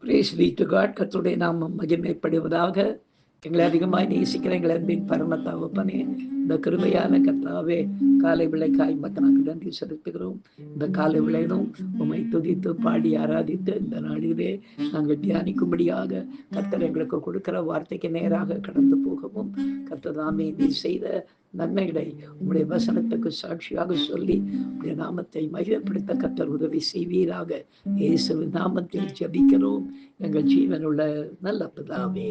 Brace B to God. கர்த்தருடைய நாமம் மகிமைப்படுவதாக. எங்களை அதிகமாய் நேசிக்கிற எங்கள் அன்பின் பரம தகப்பனே, இந்த கிருபையான கர்த்தாவே, காலை விளைக்காய் நாங்கள் நன்றி செலுத்துகிறோம். இந்த காலை விளையிலும் உம்மை துதித்து பாடி ஆராதித்து இந்த நாளிலே நாங்கள் தியானிக்கும்படியாக கர்த்தர் எங்களுக்கு கொடுக்கிற வார்த்தைக்கு நேராக கடந்து போகவும், கர்த்தர் தாமே நீ செய்த நன்மைகளை உங்களுடைய வசனத்துக்கு சாட்சியாக சொல்லி உங்களுடைய நாமத்தை மகிமைப்படுத்த கர்த்தர் உதவி செய்வீராக. இயேசுவின் நாமத்தில் ஜெபிக்கிறோம் எங்கள் ஜீவனுள்ள நல்ல பிதாவே.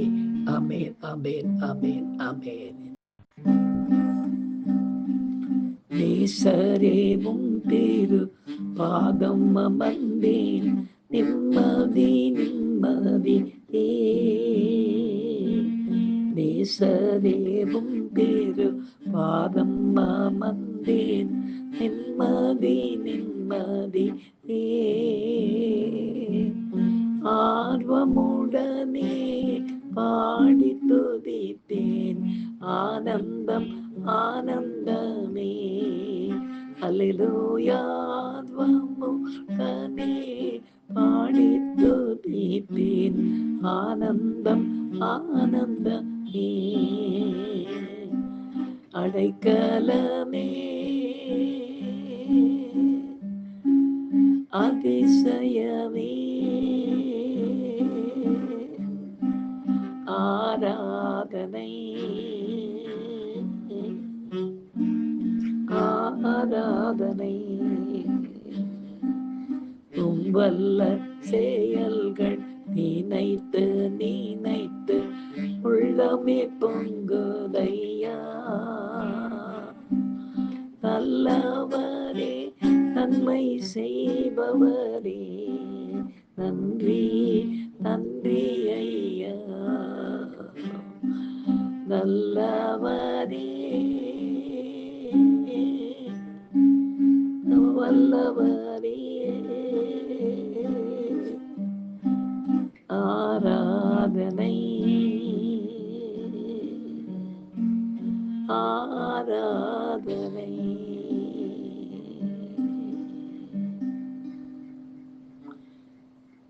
ஆமென், ஆமென், ஆமென், ஆமென். நேசரேவும் திரு பாதம் அமர்ந்தேன், நிம்மதி நிம்மதி நேசரேவும் திரு பாதம் அமர்ந்தேன், நிம்மதி நிம்மதி ஆர்வமுடனே பாடி துதித்தேன், ஆனந்தம் ஆனந்தமே. அல்லேலூயா. ஆர்வமுடனே பாடி துதித்தேன், ஆனந்தம் ஆனந்தமே. அடைக்கலமே அதிசயமே, ஆராதனை ஆராதனை. வல்ல செயல்கள் நினைத்து நினைத்து உள்ளமே பொங்குதையா. நல்லவரே நன்மை செய்பவரே, நன்றி நன்றி ஐயா. நல்லவரே வல்லவரே, ஆராதனை ஆராதனை.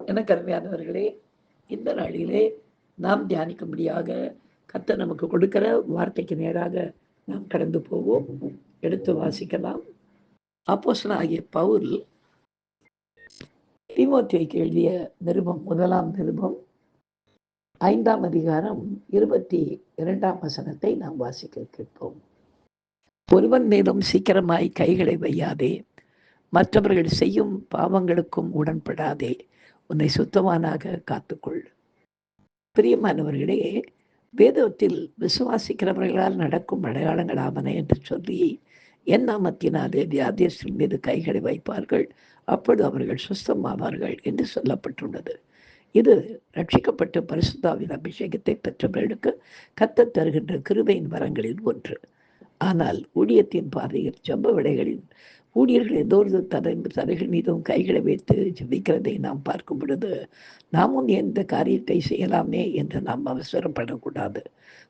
எனக்கு அருமையானவர்களே, இந்த நாளிலே நாம் தியானிக்கும்படியாக கர்த்தர் நமக்கு கொடுக்கிற வார்த்தைக்கு நேராக நாம் கடந்து போவோம். எடுத்து வாசிக்கலாம். அப்போஸ்தலனாகிய பவுல் தீமோத்தேயுக்கு எழுதிய நிருபம், 1ஆம் நிருபம் 5ஆம் அதிகாரம் 22ஆம் வசனத்தை நாம் வாசிக்க கேட்போம். ஒருவன் மேலும் சீக்கிரமாய் கைகளை வையாதே, மற்றவர்கள் செய்யும் பாவங்களுக்கும் உடன்படாதே, உன்னை சுத்தவானாக காத்துக்கொள். பிரியமானவர்களே, வேதத்தில் விசுவாசிக்கிறவர்களால் நடக்கும் அடையாளங்கள் ஆவன என்று சொல்லி, என் நாமத்தினாலே வியாதியஸ்தர் மீது கைகளை வைப்பார்கள், அப்பொழுது அவர்கள் சுத்தமாவார்கள் என்று சொல்லப்பட்டுள்ளது. இது ரட்சிக்கப்பட்டு பரிசுத்தாவின் அபிஷேகத்தை பெற்றவர்களுக்கு கர்த்தர் தருகின்ற கிருபையின் வரங்களில் ஒன்று. ஆனால் ஊழியத்தின் பாதையில் ஜெப வேளைகளில் ஊழியர்கள் ஏதோ ஒரு தலைகள் மீதும் கைகளை வைத்து ஜெபிக்கிறதை நாம் பார்க்கும் பொழுது, நாமும் எந்த காரியத்தை செய்யலாமே என்று நாம் அவசரப்படக்கூடாது.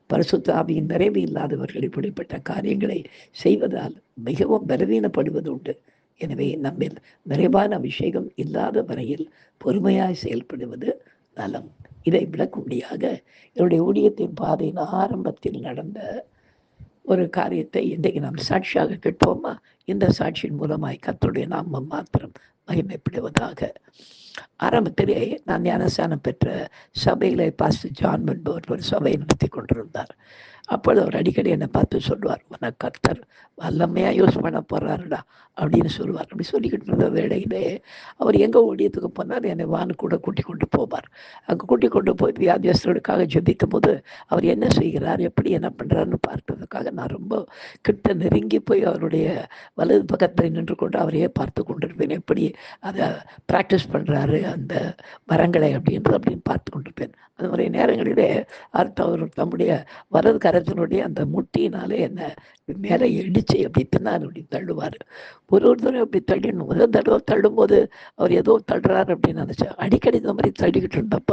பரிசுத்த ஆவியின் நிறைவு இல்லாதவர்கள் இப்படிப்பட்ட காரியங்களை செய்வதால் மிகவும் பலவீனப்படுவது உண்டு. எனவே நம்மில் நிறைவான அபிஷேகம் இல்லாத வரையில் பொறுமையாய் செயல்படுவது நலம். இதை விளக்கும்படியாக என்னுடைய ஊழியத்தின் பாதையின் ஆரம்பத்தில் நடந்த ஒரு காரியத்தை இன்றைக்கு நாம் சாட்சியாக கேட்போமா? இந்த சாட்சியின் மூலமாய் கர்த்தருடைய நாமம் மாத்திரம் மகிமைப்படுவதாக. ஆரம்பத்திலே நான் ஞானஸ்நானம் பெற்ற சபையிலே பாஸ்டர் ஜான் என்பவர் ஒரு சபையை நடத்தி கொண்டிருந்தார். அப்பொழுது அவர் அடிக்கடி என்னை பார்த்து சொல்லுவார், உனக்கு கர்த்தர் வல்லமையாக யூஸ் பண்ண போகிறாருடா அப்படின்னு சொல்லுவார். அப்படி சொல்லிக்கிட்டு இருந்த வேளையிலே அவர் எங்கே ஊழியத்துக்கு போனார், என்னை வானு கூட கூட்டி கொண்டு போவார். அங்கே கூட்டி கொண்டு போய் வியாதியஸ்தர்களுக்காக ஜெபிக்கும் போது அவர் என்ன செய்கிறார், எப்படி என்ன பண்ணுறாருன்னு பார்க்கறதுக்காக நான் ரொம்ப கிட்ட நெருங்கி போய் அவருடைய வலது பக்கத்தில் நின்று கொண்டு அவரையே பார்த்து கொண்டிருப்பேன். எப்படி அதை ப்ராக்டிஸ் பண்ணுறாரு அந்த வரங்களை அப்படின்னு பார்த்து கொண்டிருப்பேன். அந்த மாதிரி நேரங்களிலே அவர் தம்முடைய வலது கரத்தினுடைய அந்த முட்டினாலே என்ன மேலே இடிச்சு அப்படி பின்னால் அப்படி தள்ளுவார். ஒரு தடவை அப்படி தள்ளிடணும். முதல் தடவை தள்ளும்போது அவர் ஏதோ தள்ளுறாரு அப்படின்னு நினச்சேன். அடிக்கடி இந்த மாதிரி தள்ளிக்கிட்டு இருந்தப்ப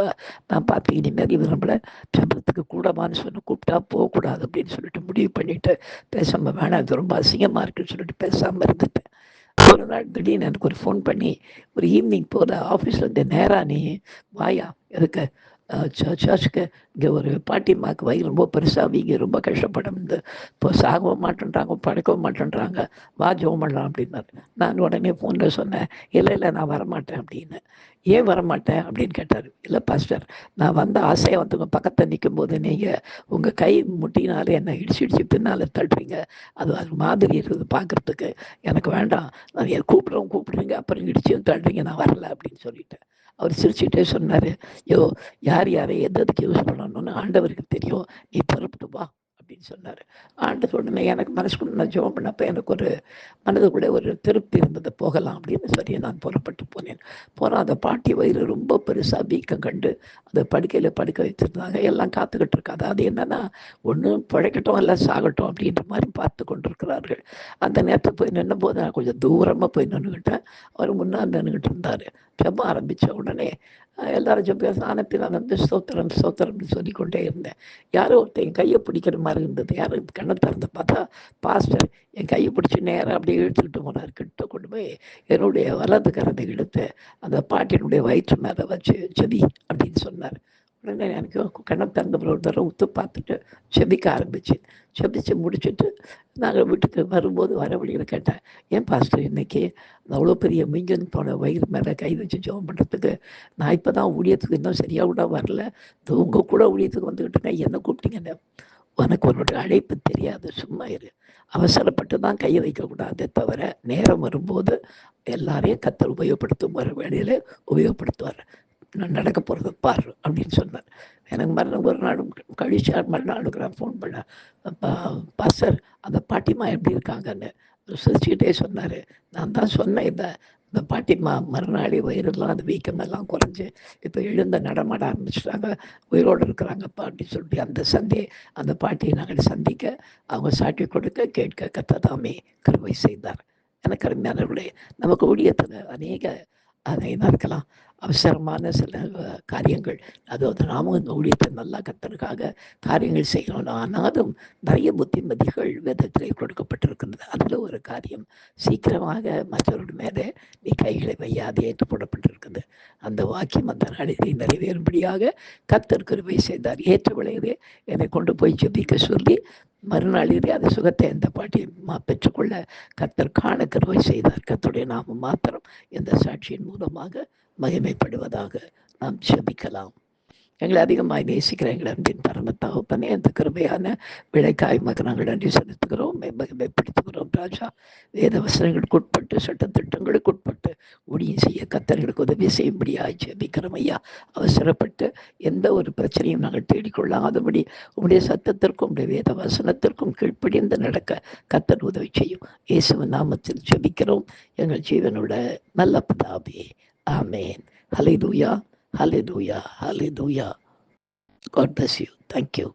நான் பார்த்து இனிமேல் இவர் நம்மளை சம்பளத்துக்கு கூடமான்னு சொன்ன கூப்பிட்டா போகக்கூடாது அப்படின்னு சொல்லிட்டு முடிவு பண்ணிட்டு பேசாமல் வேணாம், இது ரொம்ப அசிங்கமாக இருக்குன்னு சொல்லிட்டு பேசாமல் இருந்துட்டேன். ஒரு நாள் திடீர்னு எனக்கு ஒரு ஃபோன் பண்ணி, ஒரு ஈவினிங் போகிற ஆஃபீஸ்லேருந்து நேராக நீ வாயா, எதுக்கு சர்ச்சுக்கு இங்கே ஒரு பாட்டிமாக்கு வயிறு ரொம்ப பெருசாக வீங்கி ரொம்ப கஷ்டப்படும், இப்போ சாகவும் மாட்டேன்றாங்க, படுக்கவும் மாட்டேன்றாங்க, வா ஜெபம் பண்ணலாம் அப்படின்னாரு. நான் உடனே ஃபோனில் சொன்னேன், இல்லை நான் வரமாட்டேன் அப்படின்னு. ஏன் வரமாட்டேன் அப்படின்னு கேட்டார். இல்லை பாஸ்டர், நான் வந்த ஆசையாக வந்து உங்கள் பக்கத்தில் நிற்கும்போது நீங்கள் உங்கள் கை முட்டினாலே என்னை இடிச்சு பின்னால் தள்ளுறீங்க, அது மாதிரி இருக்குது பார்க்குறதுக்கு, எனக்கு வேண்டாம், நான் கூப்பிடுறீங்க, அப்புறம் இடிச்சு தள்ளுறீங்க, நான் வரல அப்படின்னு சொல்லிட்டேன். அவர் சிரிச்சுட்டே சொன்னார், யோ யார் யாரை எதுக்கு யூஸ் பண்ணணும்னு ஆண்டவருக்கு தெரியும், நீ புறப்பட்டு வா அப்படின்னு சொன்னார். ஆண்டவர் உடனே எனக்கு மனசுக்குள்ள நான் ஜெபம் பண்ணப்போ எனக்கு ஒரு மனதுக்குள்ள ஒரு திருப்தி இருந்தது, போகலாம் அப்படின்னு சொல்லி நான் புறப்பட்டு போனேன். போனால் அந்த பாட்டி வயிறு ரொம்ப பெருசாக வீக்கம் கண்டு அந்த படுக்கையில் படுக்க வச்சுருந்தாங்க. எல்லாம் காத்துக்கிட்டு இருக்காது. அது என்னன்னா, ஒன்றும் பிழைக்கட்டும் எல்லாம் சாகட்டும் அப்படின்ற மாதிரி பார்த்து கொண்டிருக்கிறார்கள். அந்த நேரத்தில் போய் நின்ன போது நான் கொஞ்சம் தூரமாக போய் நின்றுக்கிட்டேன். அவர் முன்னால் நின்றுக்கிட்டு இருந்தார். ஜெபம் ஆரம்பித்த உடனே எல்லாரும் ஜெபம் சாணத்தில் வந்து ஸ்தோத்திரம் ஸ்தோத்திரம்னு சொல்லிக்கொண்டே இருந்தேன். யாரோ ஒருத்தர் என் கையை பிடிக்கிற மாதிரி இருந்தது. யாரும் கண்ணை திறந்து பார்த்தா பாஸ்டர் என் கையை பிடிச்சி நேராக அப்படியே இழுத்துக்கிட்டு போனார். கிட்ட கொண்டு போய் என்னுடைய வலது கரத்தை இழுத்து அந்த பாட்டினுடைய வயிற்று மேலே வச்சு செவி அப்படின்னு சொன்னார். உடனே எனக்கு கண்ணை திறந்த ஒரு தடவை உத்து பார்த்துட்டு செபிக்க ஆரம்பிச்சேன். செபிச்சு முடிச்சுட்டு நாங்கள் வீட்டுக்கு வரும்போது வர வழியில் கேட்டேன், ஏன் பாஸ்டர் இன்னைக்கு அவ்வளோ பெரிய மிஞ்சன் போன வயிறு மேலே கை வச்சு ஜெபம் பண்ணுறதுக்கு, நான் இப்போ தான் ஊழியத்துக்கு இன்னும் சரியாக கூட வரல, உங்கள் கூட ஊழியத்துக்கு வந்துக்கிட்டுங்க, என்ன கூப்பிட்டீங்கன்னு, உனக்கு உன்னோட அழைப்பு தெரியாது, சும்மா இரு, அவசரப்பட்டு தான் கையை வைக்கக்கூடாதே தவிர நேரம் வரும்போது எல்லாரையும் கத்தர் உபயோகப்படுத்தும் வர வேலையில் உபயோகப்படுத்துவார், நான் நடக்க போகிறது பாரு அப்படின்னு சொன்னார். எனக்கு மறுநாள் ஒரு நாள் கழிச்சு மறுநாளுக்கு நான் ஃபோன் பண்ணேன், பாஸ்டர் அந்த பாட்டிமா எப்படி இருக்காங்கன்னு. சிரிச்சுக்கிட்டே சொன்னார், நான் தான் சொன்னேன், இந்த பாட்டிமா மறுநாளே வயிறெல்லாம் அந்த வீக்கமெல்லாம் குறைஞ்சி இப்போ எழுந்த நடமாட ஆரம்பிச்சிட்டாங்க, உயிரோடு இருக்கிறாங்கப்பா அப்படின்னு சொல்லிட்டு அந்த பாட்டியை நாங்கள் சந்திக்க, அவங்க சாட்சி கொடுக்க கேட்க கத்ததாமே கருவை செய்தார். எனக்கு அருமையானவர்களே, நமக்கு ஊழியத்தில் அநேக அதை இருக்கலாம் அவசரமான சில காரியங்கள், அதாவது நாமும் இந்த ஊழியத்தை நல்லா கத்தனுக்காக காரியங்கள் செய்யணும். ஆனாலும் நிறைய புத்திமதிகள் வேதத்திலே கொடுக்கப்பட்டிருக்கிறது. அதில் ஒரு காரியம், சீக்கிரமாக மற்றவர்கள் மேலே நீ கைகளை வையாது ஏற்று போடப்பட்டிருக்குது. அந்த வாக்கியம் அந்த நாளிலே நிறைவேறும்படியாக கர்த்தர் கிருபை செய்தார். ஏற்ற விளையவே என்னை கொண்டு போய் ஜெபிக்க சொல்லி மறுநாளிலே அந்த சுகத்தை அந்த பாட்டி பெற்றுக்கொள்ள கர்த்தர் காண கிருபை செய்தார். கர்த்தருடைய நாமம் மாத்திரம் இந்த சாட்சியின் மூலமாக மகிமைப்படுவதாக நாம் ஜெபிக்கலாம். எங்களை அதிகமாக நேசிக்கிற எங்கள் அன்பின் பரம தகப்பனே, அந்த கிருபையான விளைக்காய் மக நாங்கள் நன்றி செலுத்துகிறோம், மகிமைப்படுத்துகிறோம். ராஜா, வேத வசனங்களுக்கு உட்பட்டு சட்டத்திட்டங்களுக்கு உட்பட்டு ஊழியம் செய்ய கத்தர்களுக்கு உதவி செய்யும்படியாக ஜெபிக்கிறோம் ஐயா. அவசரப்பட்டு எந்த ஒரு பிரச்சனையும் நாங்கள் தேடிக்கொள்ளாதபடி உங்களுடைய சத்தத்திற்கும் உங்களுடைய வேத வசனத்திற்கும் கீழ்ப்படிந்து நடக்க கத்தர் உதவி செய்யும். இயேசுவின் நாமத்தில் ஜெபிக்கிறோம் எங்கள் ஜீவனோட நல்ல பிதாவே. Amen. Hallelujah. Hallelujah. Hallelujah. God bless you. Thank you.